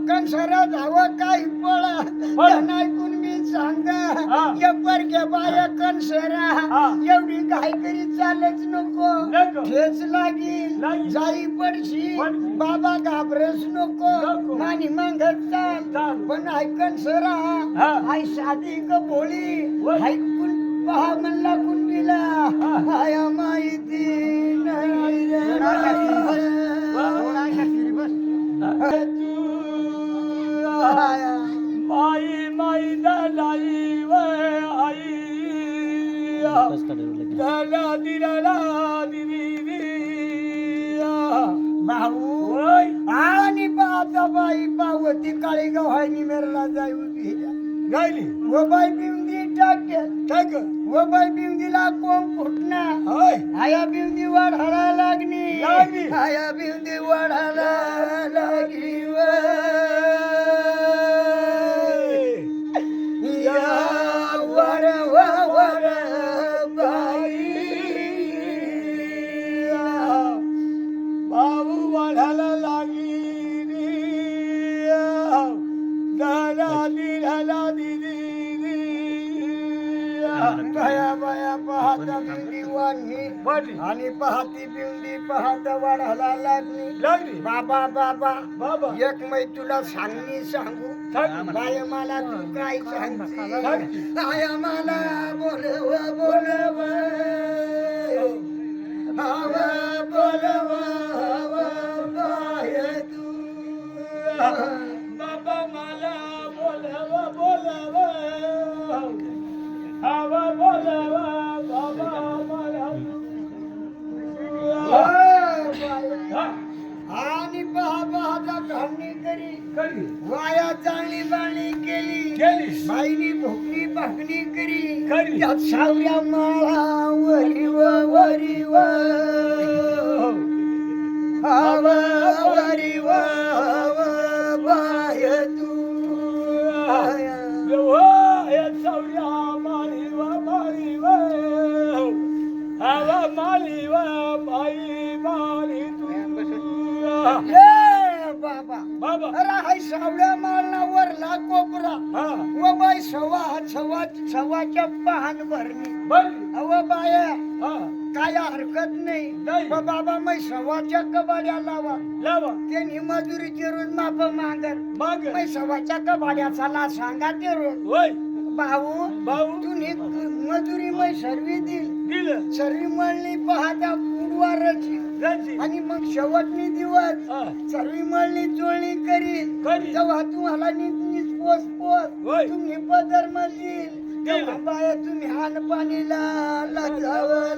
कंसरा धावं काही पळा ऐकून मी सांगा परक्या बाया कंसरा एवढी घाई करीत चालच नको ठेच लागील जाई पडशी बाबा घाबरच नको मानी मागत चाल पण ऐकन सरा आई साधी क भोळी ऐकून पहा म्हणला कुंडीला आया माहिती नाही माई माई दलाई व आई दला दिला दिदी भाऊ आणि पाहता बाई पावती काळी गव्हाणी मेरला जाई गायली व बाई बिंदी टाक व बाई बिंदीला कोण फुटणार आया बिंदी वाढायला लागली आया बिंदी वाढायला लागली बाबू वाढायला लागली बाया बाया पाहता बिंदी वाढली आणि पाहती बिंदी पाहता वाढायला लागली बाबा बाबा बाबा एक मै तुला सांगणी सांगू बाय मला तू काय सांगते आया मला बोलव बोलव हवा बोलव बाय तू बाबा मला बोलव बोलव हवा बोलव बाबा मला आणि बाबा घालणी करी वाया चांगली बाणी केली बाईनी भोकली भाकणी करी त्यात सावल्या माळा वरी वरी वरी बाय तू सावल्या माळी व हवा माळी व बाई माळी तू बाबा बाबा अरे हाय सावळ्या माळला वरला कोपरा व बाई सवाच्या पहान भरणी अव बाया काय हरकत नाही बाबा मै सवाच्या कबाड्या लावा त्यांनी मजुरीची रोज माप मागत मै सवाच्या कबाड्याचा ला सांगा ते रोज भाऊ तुम्ही मजुरी मै सर्वी दिल सर्वी मळणी पाहता पुडवारची आणि मग शेवटनी दिवस सर्वी मळणी चोळणी करील तेव्हा तुम्हाला नीट पोच तुम्ही पदर मधील बाया तुम्ही हान पाणीला लागावं